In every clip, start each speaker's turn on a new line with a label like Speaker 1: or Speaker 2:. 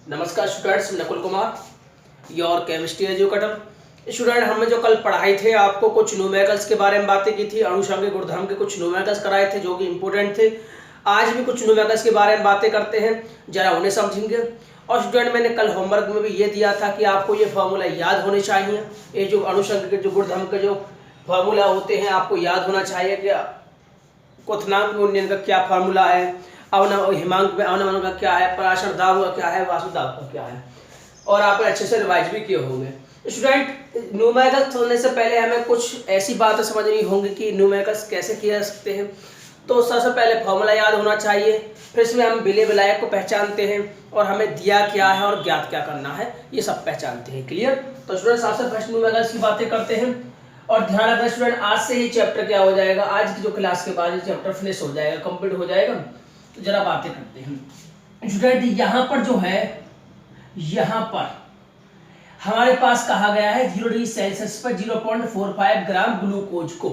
Speaker 1: नमस्कार students, Nakul Kumar your chemistry educator. Student, हमने जो कल पढ़ाई थे आपको कुछ न्यूमेरिकल्स के बारे में बातें की थी, अनुषंगिक गुणधर्म के कुछ न्यूमेरिकल्स कराए थे जो कि इंपॉर्टेंट थे। आज भी कुछ न्यूमेरिकल्स के बारे में बातें करते हैं, जरा उन्हें समझेंगे। और स्टूडेंट, मैंने कल होमवर्क में भी ये दिया था कि आपको ये फार्मूला याद होने चाहिए। ये जो अनुषंगिक जो गुणधर्म के जो फार्मूला होते हैं आपको याद होना चाहिए कि क्वथनांक में उन्नयन का क्या फार्मूला है, हिमांक में अवनमन का क्या है, पराशर दाब का क्या है, वासु दाब का क्या है, और आप अच्छे से रिवाइज भी किए होंगे। स्टूडेंट, न्यूमेरिकल खोलने से पहले हमें कुछ ऐसी बातें समझनी होंगी कि न्यूमेरिकल्स कैसे किए जा सकते हैं। तो सबसे पहले फॉर्मूला याद होना चाहिए, फिर इसमें हम विलेय विलायक को पहचानते हैं और हमें दिया क्या है और ज्ञात क्या करना है ये सब पहचानते हैं। क्लियर? तो स्टूडेंट, सबसे फर्स्ट न्यूमेरिकल्स की बातें करते हैं। और ध्यान रखना स्टूडेंट, आज से ही चैप्टर क्या हो जाएगा, आज की जो क्लास के बाद ये चैप्टर फिनिश हो जाएगा, कंप्लीट हो जाएगा। तो जरा बातें करते हैं। स्टूडेंट, यहाँ पर जो है, यहाँ पर हमारे पास कहा गया है 0 डिग्री सेल्सियस पर 0.45 ग्राम ग्लूकोज को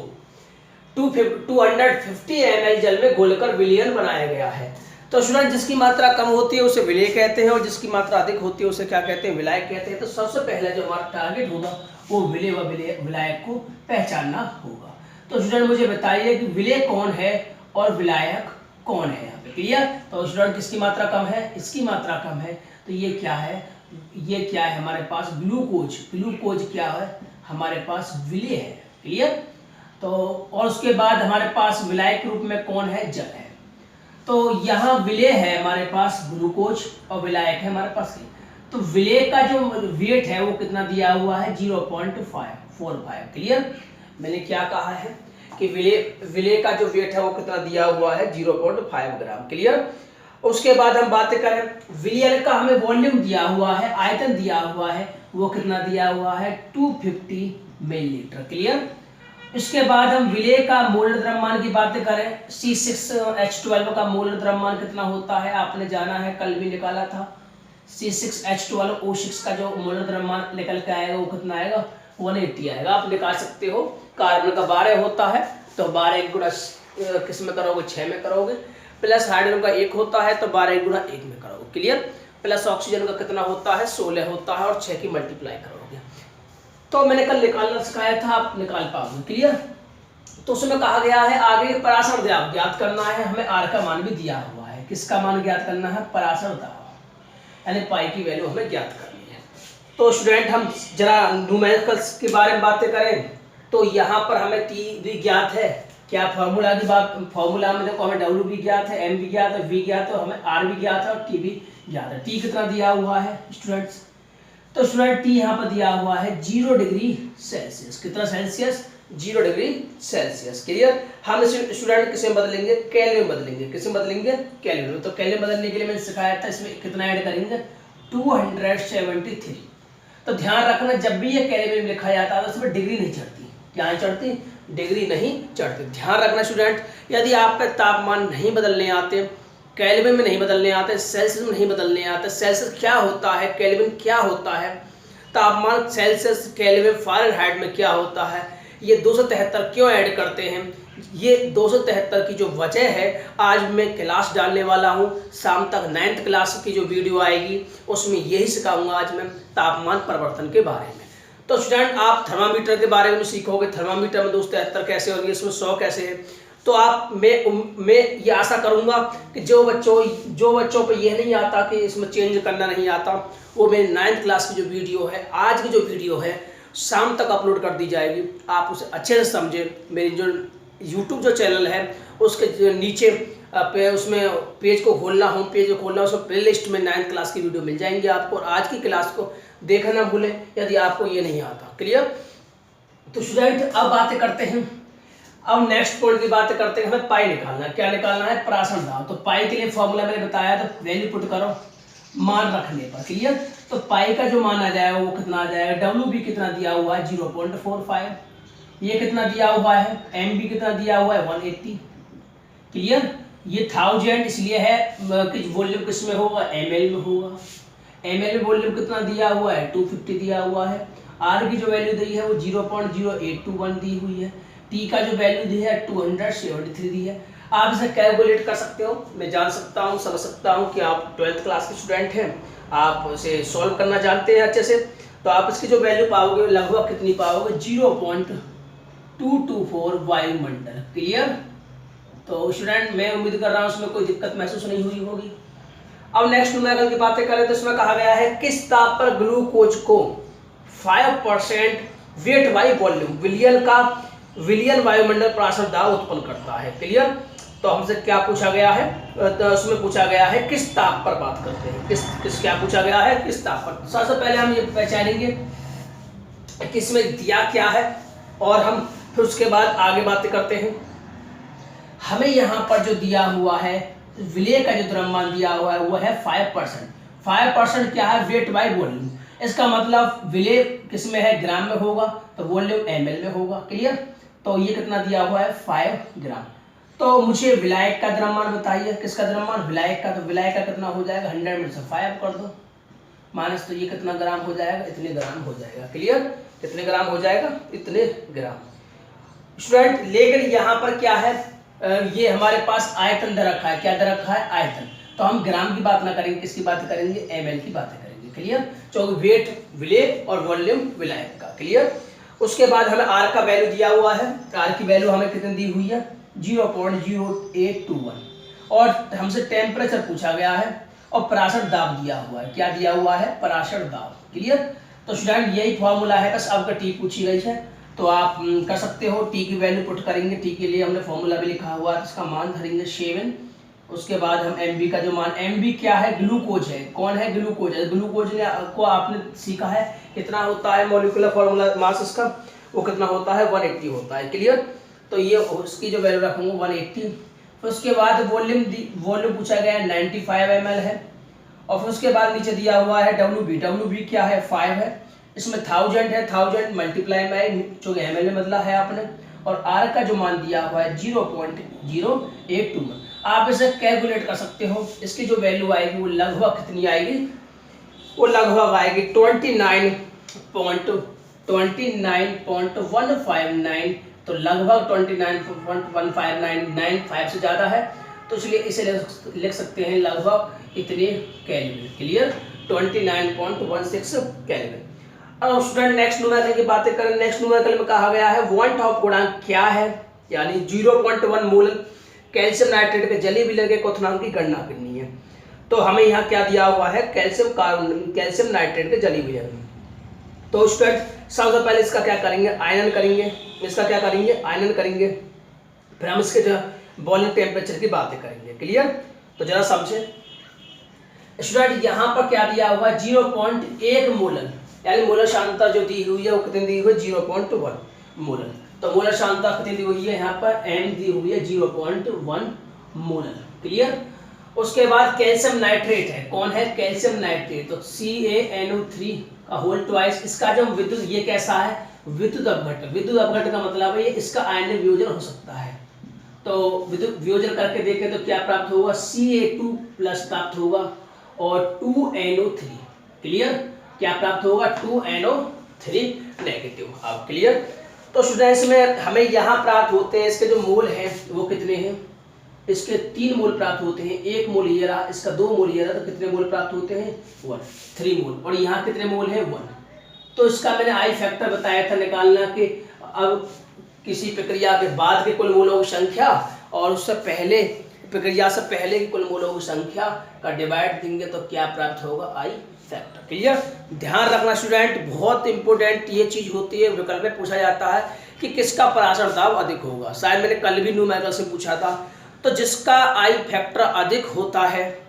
Speaker 1: 250 ml जल में घोलकर विलयन बनाया गया है। तो स्टूडेंट, जिसकी मात्रा कम होती है उसे विलेय कहते हैं और जिसकी मात्रा अधिक होती है उसे क्या कहते हैं, विलायक कहते हैं। तो सबसे पहले जो हमारा टारगेट होगा वो विलेय व विलायक को पहचानना होगा। तो स्टूडेंट, मुझे बताइए कि विलेय कौन है और विलायक कौन है यहाँ पे। क्लियर? तो स्टूडेंट, किसकी मात्रा कम है, इसकी मात्रा कम है, तो ये क्या है, ये क्या है हमारे पास, ग्लूकोज। ग्लूकोज क्या है हमारे पास, विलेय है। क्लियर? तो और उसके बाद हमारे पास विलायक के रूप में कौन है, जल है। तो यहाँ विलेय है हमारे पास ग्लूकोज और विलायक है हमारे पास। तो विलेय का जो वेट है वो कितना दिया हुआ है, 0.45। क्लियर? मैंने क्या कहा है कि विलेय का जो वेट है वो कितना दिया हुआ है, 0.5 ग्राम। क्लियर? उसके बाद हम बात करें विलयन का, हमें वॉल्यूम दिया हुआ है, आयतन दिया हुआ है, वो कितना दिया हुआ है, 250 मिलीलीटर। क्लियर? इसके बाद हम विलेय का मोल द्रव्यमान की बातें करें, C6H12 का मोल द्रव्यमान कितना होता है, आपने जाना है, कल भी निकाला था। C6H12O6 का जो मोल द्रव्यमान निकल के आएगा वो कितना आएगा, 180 आएगा। आप निकाल सकते हो। कार्बन का 12 होता है तो 12 गुणा किस में करोगे, 6 में करोगे। प्लस हाइड्रोजन का 1 होता है तो 12 गुणा 1 में करोगे। क्लियर? प्लस ऑक्सीजन का कितना होता है, 16 होता है और 6 की मल्टीप्लाई करोगे। तो मैंने कल निकालना सिखाया था, आप निकाल पाओगे। क्लियर? तो उसमें कहा गया है आगे पराशर दाब ज्ञात करना है, हमें आर का मान भी दिया हुआ है। किसका मान ज्ञात करना है, पराशर दाब, यानी पाई की वैल्यू हमें ज्ञात करनी है। तो स्टूडेंट, हम जरा न्यूमेरिकल्स के बारे में बातें करें। तो यहाँ पर हमें टी भी ज्ञात है, क्या फार्मूला की बात, फार्मूला में देखो हमें डब्ल्यू भी ज्ञात है, एम भी ज्ञात है, वी ज्ञात है, हमें आर भी ज्ञात है और टी भी ज्ञात है। टी कितना दिया हुआ है स्टूडेंट्स, तो स्टूडेंट टी यहाँ पर दिया हुआ है 0 डिग्री सेल्सियस। कितना सेल्सियस, 0 डिग्री सेल्सियस। क्लियर? हम इसे स्टूडेंट किसे बदलेंगे, केल्विन बदलेंगे। किसे बदलेंगे, केल्विन। तो केल्विन बदलने के लिए मैंने सिखाया था, इसमें कितना ऐड करेंगे, 273। तो ध्यान रखना, जब भी ये केल्विन लिखा जाता है तो इसमें डिग्री नहीं चढ़ती। क्या चढ़ती, डिग्री नहीं चढ़ती। ध्यान रखना स्टूडेंट, यदि आप पे तापमान नहीं बदलने आते, केल्विन में नहीं बदलने आते, सेल्सियस में नहीं बदलने आते, सेल्सियस क्या होता है, केल्विन क्या होता है, तापमान सेल्सियस, केल्विन, फ़ारेनहाइट में क्या होता है, ये 273 क्यों ऐड करते हैं, ये 273 की जो वजह है आज मैं क्लास डालने वाला हूँ। शाम तक 9th क्लास की जो वीडियो आएगी उसमें यही सिखाऊंगा आज मैं, तापमान परिवर्तन के बारे में। तो स्टूडेंट, आप थर्मामीटर के बारे में सीखोगे, थर्मामीटर में 273 कैसे होगी, इसमें 100 कैसे है। तो आप मैं ये आशा करूंगा कि जो बच्चों पे यह नहीं आता कि इसमें चेंज करना नहीं आता, वो मेरी 9th क्लास की जो वीडियो है, आज की जो वीडियो है शाम तक अपलोड कर दी जाएगी। आप उसे अच्छे से समझें। मेरी जो यूट्यूब जो चैनल है उसके नीचे उसमें पेज को खोलना, होम पेज को खोलना, उसमें प्ले लिस्ट में 9th क्लास की वीडियो मिल जाएंगी आपको। और आज की क्लास को देखना ना भूलें यदि आपको ये नहीं आता। क्लियर? तो स्टूडेंट, अब बातें करते हैं, अब नेक्स्ट पॉइंट की बात करते हैं, हमें पाई निकालना है। क्या निकालना है, पराशर दाब। तो पाई के लिए फॉर्मूला मैंने बताया, तो वैल्यू पुट करो मान रखने पर। क्लियर? तो पाई का जो मान आ जाएगा वो कितना आ जाएगा, डब्ल्यू भी कितना दिया हुआ है, 0.45। ये कितना दिया हुआ है, एम भी कितना दिया हुआ है, 180। क्लियर? ये 1000 इसलिए है कि वॉल्यूम किस में होगा, ml में होगा। ml में वॉल्यूम कितना दिया हुआ है, 250 दिया हुआ है। आर की जो वैल्यू दी है वो 0.0821 दी हुई है। टी का जो वैल्यू दी है 273 दी है। आप इसे कैलकुलेट कर सकते हो। मैं जान सकता हूँ, समझ सकता हूँ कि आप 12th क्लास के स्टूडेंट हैं, आप इसे सॉल्व करना जानते हैं अच्छे से। तो आप इसकी जो वैल्यू पाओगे लगभग कितनी पाओगे, 0.224 वायुमंडल। क्लियर। तो स्टूडेंट मैं उम्मीद कर रहा हूँ इसमें कोई दिक्कत महसूस नहीं हुई होगी। अब नेक्स्ट न्यूमेरिकल की बातें करें तो इसमें कहा गया है किस ताप पर ग्लूकोज को 5% वेट बाई वॉल्यूम विलियन वायुमंडल पराशर दाब उत्पन्न करता है। क्लियर। तो हमसे क्या पूछा गया है, तो उसमें पूछा गया है किस ताप पर बात करते हैं, किस क्या पूछा गया है, किस ताप पर। सबसे पहले हम ये पहचानेंगे किसमें दिया क्या है और हम फिर उसके बाद आगे बातें करते हैं। हमें यहाँ पर जो दिया हुआ है विलेय का जो द्रव्यमान दिया हुआ है वो है 5%। 5% क्या है, वेट बाई वॉल्यूम। इसका मतलब विलेय किसमें है, ग्राम में होगा, तो वॉल्यूम ml में होगा। क्लियर। तो ये कितना दिया हुआ है, 5 ग्राम। तो मुझे विलायक का द्रव्यमान बताइए, किसका द्रव्यमान, विलायक का। तो विलायक का कितना हो जाएगा, 100 में से 5 कर दो माइनस, तो ये कितना ग्राम हो जाएगा, इतने ग्राम हो जाएगा। क्लियर। कितने ग्राम हो जाएगा, इतने ग्राम। स्टूडेंट लेकिन यहाँ पर क्या है, ये हमारे पास आयतन दे रखा है। क्या दे रखा है, आयतन। तो हम ग्राम की बात ना करेंगे, किसकी बात करेंगे, ml की बातें करेंगे। क्लियर। तो वेट विलेय और वॉल्यूम विलायक का। क्लियर। उसके बाद हमें r का वैल्यू दिया हुआ है। r की वैल्यू हमें कितनी दी हुई है, 0.0821। और हमसे टेम्परेचर पूछा गया है और पराशर दाब दिया हुआ है। क्या दिया हुआ है, पराशर दाब। क्लियर। तो स्टूडेंट यही फॉर्मूला है, बस आपका टी पूछी गई है तो आप कर सकते हो। टी की वैल्यू पुट करेंगे, टी के लिए हमने फॉर्मूला भी लिखा हुआ है, इसका मान धरेंगे 7। उसके बाद हम mb का जो मान, mb क्या है, ग्लूकोज है। कौन है, ग्लूकोज है। ग्लूकोज ने को आपने सीखा है कितना होता है मॉलिक्यूलर फॉर्मूला मास इसका, वो कितना होता है, 180 होता है। क्लियर। तो ये उसकी जो वैल्यू रखूंगा 180। फिर उसके बाद वॉल्यूम पूछा गया है 95 ml है। और फिर उसके बाद नीचे दिया हुआ है WB क्या है, 5 है। इसमें 1000 है, 1000 मल्टीप्लाई में जो ml में बदला है आपने। और r का जो मान दिया हुआ है 0.0821। आप इसे कैलकुलेट कर सकते हो। इसकी जो वैल्यू आएगी वो लगभग कितनी आएगी, वो लगभग आएगी 29.159। तो लगभग 29.15995 से ज़्यादा है, तो इसलिए इसे लिख सकते हैं लगभग इतने केल्विन। क्लियर। 29.16 केल्विन। अब स्टूडेंट नेक्स्ट न्यूमेरिकल की बातें करें। नेक्स्ट न्यूमेरिकल में कहा गया है वॉन्ट ऑफ गुणांक क्या है, यानी 0.1 मोल कैल्शियम नाइट्रेट के जलीय विलय के क्वथनांक की गणना करनी है। तो हमें यहाँ क्या दिया हुआ है, कैल्शियम नाइट्रेट के जलीय विलय। तो स्टूडेंट सबसे पहले इसका क्या करेंगे, आयनन करेंगे। इसका क्या करेंगे, आयनन करेंगे। फिर हम इसके जो बॉइलिंग टेम्परेचर की बातें करेंगे। क्लियर। तो जरा समझे स्टूडेंट, यहाँ पर क्या दिया हुआ है, 0.1 मोलर, यानी मोलर सांद्रता जो दी हुई है वो कितनी दी हुई है, 0.1 मोलर। तो मोलर सांद्रता कितनी दी हुई है, यहाँ पर m दी हुई है 0.1 मोलर। क्लियर। उसके बाद कैल्शियम नाइट्रेट है। कौन है, कैल्शियम नाइट्रेट। तो CaNO3 का होल ट्वाइस। इसका जो विद्युत, ये कैसा है, विद्युत अपघटन। विद्युत अपघटन का मतलब है ये इसका आयनिक वियोजन हो सकता है। तो विद्युत वियोजन करके देखें तो क्या प्राप्त होगा, Ca2 प्लस प्राप्त होगा और 2NO3। क्लियर। क्या प्राप्त होगा, 2NO3 नेगेटिव। अब क्लियर। तो स्टूडेंट्स में हमें यहाँ प्राप्त होते हैं, इसके जो मोल हैं वो कितने हैं, इसके 3 मोल प्राप्त होते हैं। 1 मोल ये रहा, इसका 2 मोल ये रहा, तो कितने मोल प्राप्त होते हैं, 1, 3 मोल। और यहाँ कितने मोल है, 1। तो इसका मैंने आई फैक्टर बताया था निकालना कि अब किसी प्रक्रिया के बाद के कुल मोलों की संख्या और उससे पहले प्रक्रिया से पहले की कुल मोलों की संख्या का डिवाइड देंगे तो क्या प्राप्त होगा, आई फैक्टर। क्लियर। ध्यान रखना स्टूडेंट, बहुत इंपॉर्टेंट ये चीज होती है। विकल्प में पूछा जाता है कि किसका पराशर दाब अधिक होगा। शायद मैंने कल भी न्यूमेरिकल से पूछा था। तो जिसका आई फैक्टर अधिक होता है,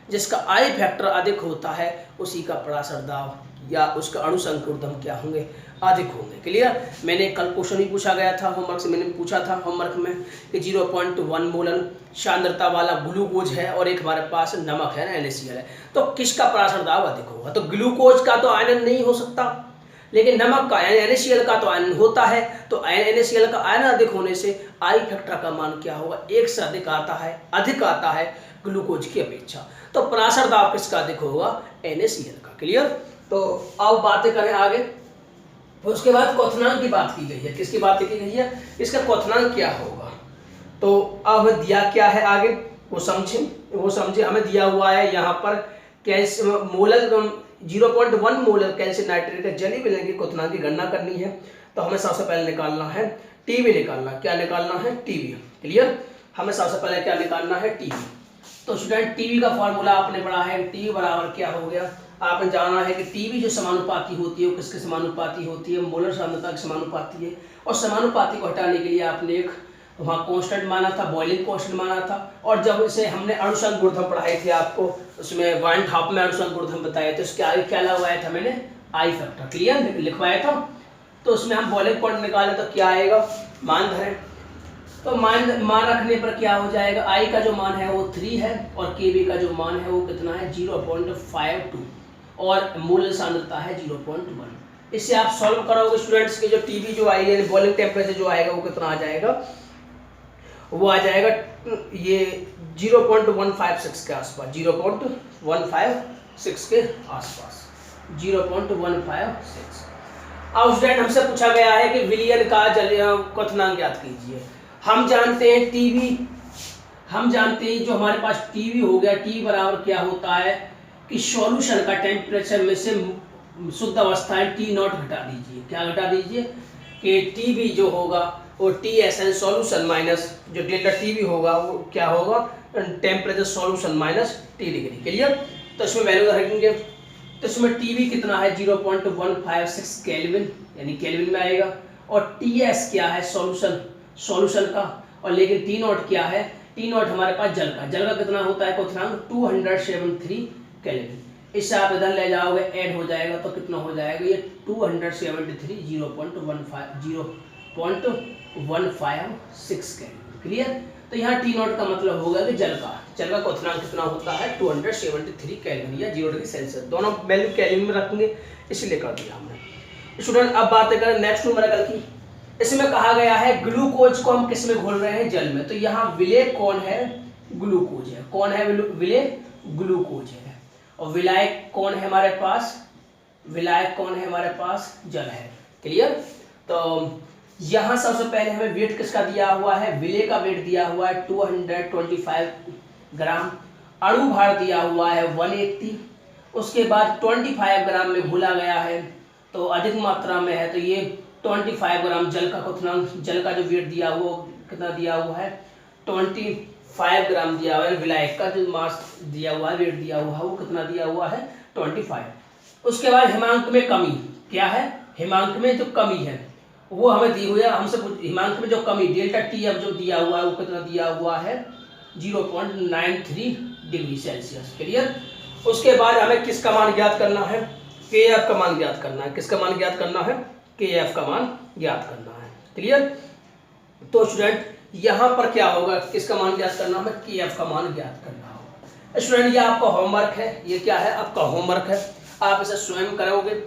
Speaker 1: जिसका आई फैक्टर अधिक होता है उसी का पराशर दाब या उसका अणुसंकुर्दम क्या होंगे, अधिक होंगे। क्लियर। मैंने कल क्वेश्चन ही पूछा गया था होमवर्क से, मैंने पूछा था होमवर्क में कि 0.1 मोलर सांद्रता वाला ग्लूकोज है और एक हमारे पास नमक है ना, NaCl है, तो किसका पराशर दाब अधिक होगा। तो ग्लूकोज का तो आयनन नहीं हो सकता, लेकिन नमक का यानी NaCl का तो आयनन होता है। तो NaCl का आयनन अधिक होने से आई फैक्टर का मान क्या होगा, 1 से अधिक आता है ग्लूकोज की अपेक्षा। तो पराशर दाब किसका अधिक होगा, NaCl का। क्लियर। तो अब बातें करें आगे। उसके बाद क्वथनांक की बात की गई है। किसकी बात की गई है, इसका क्वथनांक क्या होगा। तो अब दिया क्या है आगे वो समझे। हमें दिया हुआ है यहाँ पर calcium molar 0.1 molar calcium nitrate का जली विलयन की क्वथनांक की गणना करनी है। तो हमें सबसे पहले निकालना है टीवी निकालना। क्या निकालना है? टीवी। क्लियर? हमें सबसे पहले क्या निकालना है? टीवी। तो स्टूडेंट टीवी का फॉर्मूला आपने पढ़ा है, टीवी बराबर क्या हो गया? आपने जाना है कि टीवी जो समानुपाती होती है वो किसके समानुपाती होती है? मोलर सांद्रता के समानुपाती है। और समानुपाती को हटाने के लिए आपने एक वहाँ कांस्टेंट माना था, बॉइलिंग कांस्टेंट माना था। और जब इसे हमने अणुसंग गुणधर्म पढ़ाए थे आपको, उसमें 1/2 में अणुसंग गुणधर्म बताए थे, उसके आगे क्या लगवाया था मैंने? आई फैक्टर। क्लियर? लिखवाया था। तो उसमें हम बॉइलिंग पॉइंट निकाले तो क्या आएगा? मान धरें तो मान रखने पर क्या हो जाएगा? आई का जो मान है वो 3 है और केवी का जो मान है वो कितना है? 0.52 और मूल सांद्रता है 0.1। इससे आप सॉल्व करोगे स्टूडेंट्स के जो टीवी जो आई है बॉइलिंग टेम्परेचर जो आएगा वो कितना आ जाएगा? वो आ जाएगा ये 0.156 के आसपास, 0.156 के आसपास, 0.156। अब स्टूडेंट हमसे पूछा गया है कि विलयन का क्वथनांक ज्ञात कीजिए। हम जानते हैं टीवी, हम जानते हैं जो हमारे पास टीवी हो गया, टी बराबर क्या होता है कि सॉल्यूशन का टेम्परेचर में से शुद्ध अवस्था है T0 घटा दीजिए। क्या घटा दीजिए? कि टीवी जो होगा वो TSN सॉल्यूशन माइनस जो डेल्टा टीवी होगा वो क्या होगा? Temperature solution minus T degree. Clear? तो इसमें वैल्यू रखेंगे तो इसमें टीवी कितना है? 0.156 केल्विन, यानी केल्विन में आएगा। और TS क्या है? सॉल्यूशन का। और लेकिन T0 क्या है? T0 हमारे पास जल का कितना होता है क्वथनांक? 273 केल्विन। इससे आप इधर ले जाओगे ऐड हो जाएगा तो कितना हो जाएगा? ये 273 0.156 केल्विन। क्लियर? तो यहाँ T0 का मतलब होगा कि जल का क्वथनांक कितना होता है? 273 केल्विन या 0 डिग्री सेल्सियस। दोनों वैल्यू केल्विन में रखेंगे, इसलिए कर दिया हमने। स्टूडेंट अब बात करें नेक्स्ट न्यूमेरिकल की। इसमें कहा गया है ग्लूकोज को हम किस में घोल रहे हैं? जल में। तो यहाँ विलेय कौन है? ग्लूकोज है। कौन है विलेय? ग्लूकोज है। और विलायक कौन है हमारे पास? विलायक कौन है हमारे पास? जल है। क्लियर? तो यहाँ सबसे पहले हमें वेट किसका दिया हुआ है? विलेय का वेट दिया हुआ है 225 ग्राम। अणु भार दिया हुआ है 180। उसके बाद 25 ग्राम में घोला गया है तो अधिक मात्रा में है, तो ये 25 ग्राम जल का क्वथनांक, जल का जो वेट दिया हुआ कितना दिया हुआ है? 25 ग्राम दिया हुआ है। विलायक का जो मास दिया हुआ है, वेट दिया हुआ है, वो कितना दिया हुआ है? 25। उसके बाद हिमांक में कमी क्या है? हिमांक में जो कमी है वो हमें दी हुई है। हमसे हिमांक में जो कमी डेल्टा टी अब जो दिया हुआ है वो कितना दिया हुआ है? 0.93 डिग्री सेल्सियस। क्लियर? उसके बाद हमें किसका मान ज्ञात करना है? KF का मान ज्ञात करना है। किसका मान ज्ञात करना है? KF का मान ज्ञात करना है। क्लियर? तो स्टूडेंट यहाँ पर क्या होगा? किसका मान ज्ञात करना है? KF का मान ज्ञात करना होगा। स्टूडेंट ये आपका होमवर्क है। ये क्या है? आपका होमवर्क है, आप इसे स्वयं करोगे।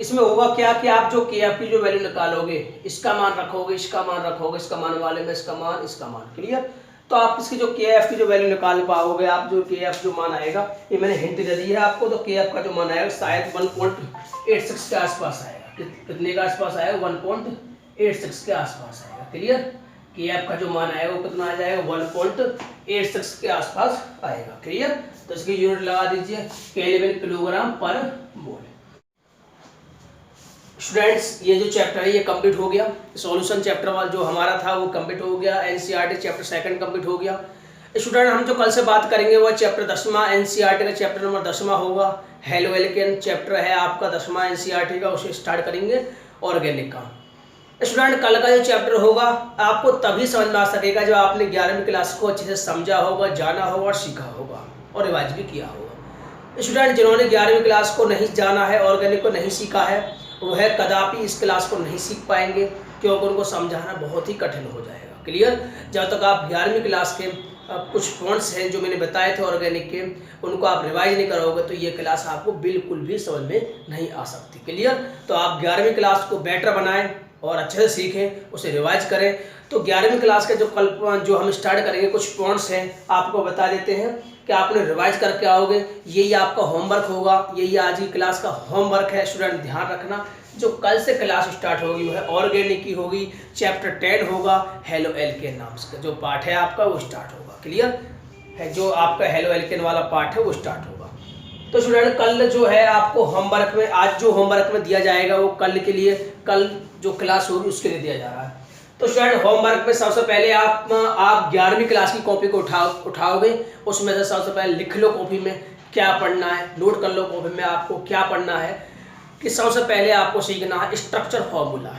Speaker 1: इसमें होगा क्या कि आप जो KF की जो वैल्यू निकालोगे, इसका मान रखोगे, इसका मान रखोगे, इसका मान वाले में इसका मान, इसका मान। क्लियर? तो आप इसकी जो KF की जो वैल्यू निकाल पाओगे, आप जो KF जो मान आएगा, ये मैंने हिंट दे दी है आपको। तो KF का जो मान आएगा शायद 1.86 के आसपास आएगा। कितने के आसपास आएगा? 1.86 के आसपास आएगा। क्लियर? KF का जो मान आएगा वो कितना आ जाएगा? 1.86 के आसपास आएगा। क्लियर? तो इसकी यूनिट लगा दीजिए केल्विन किलोग्राम पर मोल। स्टूडेंट्स ये जो चैप्टर है ये कंप्लीट हो गया। सॉल्यूशन चैप्टर वाला जो हमारा था वो कंप्लीट हो गया। NCERT चैप्टर 2 कंप्लीट हो गया। स्टूडेंट हम जो कल से बात करेंगे वो चैप्टर 10वां NCERT का चैप्टर नंबर 10वां होगा। हेलो एल्केन चैप्टर है आपका 10वां NCERT का, उसे स्टार्ट करेंगे ऑर्गेनिक का। स्टूडेंट कल का जो चैप्टर होगा आपको तभी समझ में आ सकेगा जब आपने 11वीं क्लास को अच्छे से समझा होगा, जाना होगा और सीखा होगा और रिवाइज भी किया होगा। स्टूडेंट जिन्होंने 11वीं क्लास को नहीं जाना है, ऑर्गेनिक को नहीं सीखा है, वह कदापि इस क्लास को नहीं सीख पाएंगे क्योंकि उनको समझाना बहुत ही कठिन हो जाएगा। क्लियर? जब तक आप 11वीं क्लास के कुछ पॉइंट्स हैं जो मैंने बताए थे ऑर्गेनिक के, उनको आप रिवाइज नहीं करोगे तो ये क्लास आपको बिल्कुल भी समझ में नहीं आ सकती। क्लियर? तो आप 11वीं क्लास को बेटर बनाएं और अच्छे से सीखें, उसे रिवाइज करें। तो 11वीं क्लास के जो हम स्टार्ट करेंगे, कुछ पॉइंट्स हैं आपको बता देते हैं। कि आपने रिवाइज करके आओगे। यही आपका होमवर्क होगा, यही आज की क्लास का होमवर्क है। स्टूडेंट ध्यान रखना, जो कल से क्लास स्टार्ट होगी वो है ऑर्गेनिक की होगी, चैप्टर 10 होगा, हेलो एल्केन नाम का जो पार्ट है आपका वो स्टार्ट होगा। क्लियर है, जो आपका हेलो एल्केन वाला पार्ट है वो स्टार्ट होगा। तो स्टूडेंट कल जो है आपको होमवर्क में, आज जो होमवर्क में दिया जाएगा वो कल के लिए, कल जो क्लास होगी उसके लिए दिया जा रहा है। तो स्टूडेंट होमवर्क में सबसे पहले आप 11वीं क्लास की कॉपी को उठाओगे। उसमें से सबसे पहले लिख लो कॉपी में क्या पढ़ना है, नोट कर लो कॉपी में आपको क्या पढ़ना है। कि सबसे पहले आपको सीखना है स्ट्रक्चर फार्मूला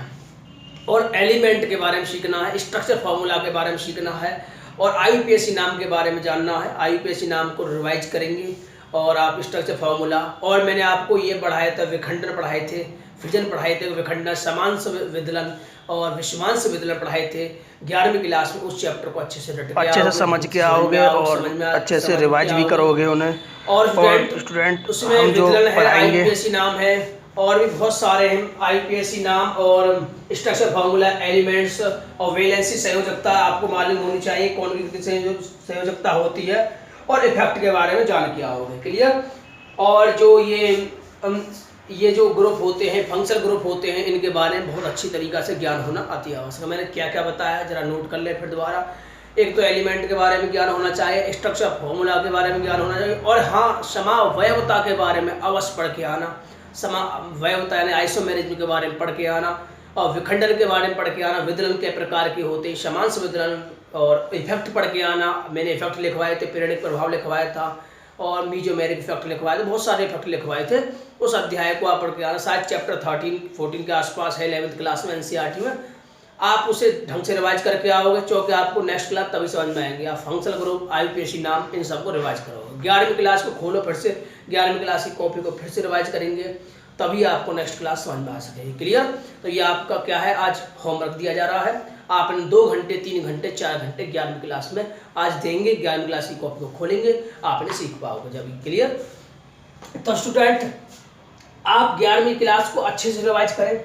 Speaker 1: और एलिमेंट के बारे में सीखना है, स्ट्रक्चर फार्मूला के बारे में सीखना है और आईयूपीएसी नाम के बारे में जानना है। आईयूपीएसी नाम को रिवाइज करेंगे और आप स्ट्रक्चर फार्मूला, और मैंने आपको ये पढ़ाया था, विखंडन पढ़ाए थे, फिजन पढ़ाए थे, विखंडन, समांश विदलन और विषमांश विदलन पढ़ाए थे 11वीं क्लास में। उस चैप्टर को अच्छे से
Speaker 2: समझ के आओगे और अच्छे से रिवाइज भी करोगे उन्हें।
Speaker 1: और स्टूडेंट उसमें
Speaker 2: जो
Speaker 1: आईयूपीएसी नाम है और भी बहुत सारे हैं, आईयूपीएसी नाम और स्ट्रक्चर फार्मूला, एलिमेंट्स और वैलेंसी संयोजकता आपको मालूम होनी चाहिए, कौन सी संयोजकता होती है, और इफेक्ट के बारे में जान के आओगे। क्लियर। और जो ये जो ग्रुप होते हैं, फंक्शनल ग्रुप होते हैं, इनके बारे में बहुत अच्छी तरीक़ा से ज्ञान होना अति आवश्यक है। मैंने क्या क्या बताया जरा नोट कर ले फिर दोबारा। एक तो एलिमेंट के बारे में ज्ञान होना चाहिए, स्ट्रक्चर फार्मूला के बारे में ज्ञान होना चाहिए, और हाँ समावयवता के बारे में अवश्य पढ़ के आना। समावयवता यानी आइसोमेरिज्म के बारे में पढ़ के आना, और विखंडन के बारे में पढ़ के आना, विदलन के प्रकार के होते हैं, समांश विदलन, और इफेक्ट पढ़ के आना। मैंने इफेक्ट लिखवाए थे, पीरियडिक प्रभाव लिखवाया था और मीजोमेरिक इफेक्ट लिखवाए थे, बहुत सारे इफेक्ट लिखवाए थे। उस अध्याय को आप पढ़ के आना, शायद चैप्टर 13-14 के आसपास है 11वीं क्लास में एनसीईआरटी में। आप उसे ढंग से रिवाइज करके आओगे, क्योंकि आपको नेक्स्ट क्लास तभी समझ में आएंगे। आप फंक्शनल ग्रुप, आईयूपीएसी नाम, इन सबको रिवाइज करोगे। 11वीं क्लास को खोलो फिर से, 11वीं क्लास की कॉपी को फिर से रिवाइज करेंगे, तभी आपको नेक्स्ट क्लास समझ में आ सकेगी। क्लियर। तो ये आपका क्या है, आज होमवर्क दिया जा रहा है। आपने 2 घंटे, 3 घंटे, 4 घंटे 11वीं क्लास में आज देंगे। 11वीं क्लास की कॉपी को खोलेंगे, आपने सीख पाओगे जब। क्लियर। तो स्टूडेंट आप 11वीं क्लास को अच्छे से रिवाइज करें,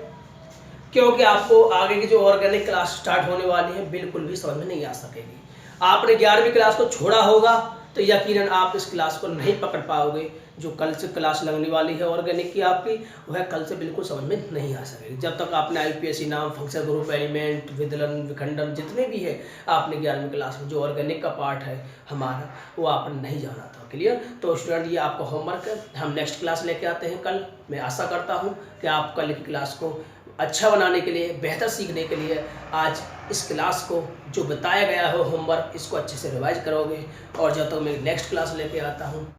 Speaker 1: क्योंकि आपको आगे की जो ऑर्गेनिक क्लास स्टार्ट होने वाली है बिल्कुल भी समझ में नहीं आ सकेगी। आपने 11वीं क्लास को छोड़ा होगा तो यकीनन आप इस क्लास को नहीं पकड़ पाओगे। जो कल से क्लास लगने वाली है ऑर्गेनिक की आपकी, वह कल से बिल्कुल समझ में नहीं आ सकेगी जब तक आपने आईयूपीएसी नाम, फंक्शनल ग्रुप, एलिमेंट, विदलन, विखंडन जितने भी है आपने 11वीं क्लास में जो ऑर्गेनिक का पार्ट है हमारा, वो आपने नहीं जाना था। क्लियर। तो स्टूडेंट ये आपका होमवर्क है, हम नेक्स्ट क्लास लेके आते हैं कल। मैं आशा करता हूँ कि आप कल की क्लास को अच्छा बनाने के लिए, बेहतर सीखने के लिए आज इस क्लास को जो बताया गया हो होमवर्क, इसको अच्छे से रिवाइज करोगे। और जब तक मैं नेक्स्ट क्लास लेके आता हूँ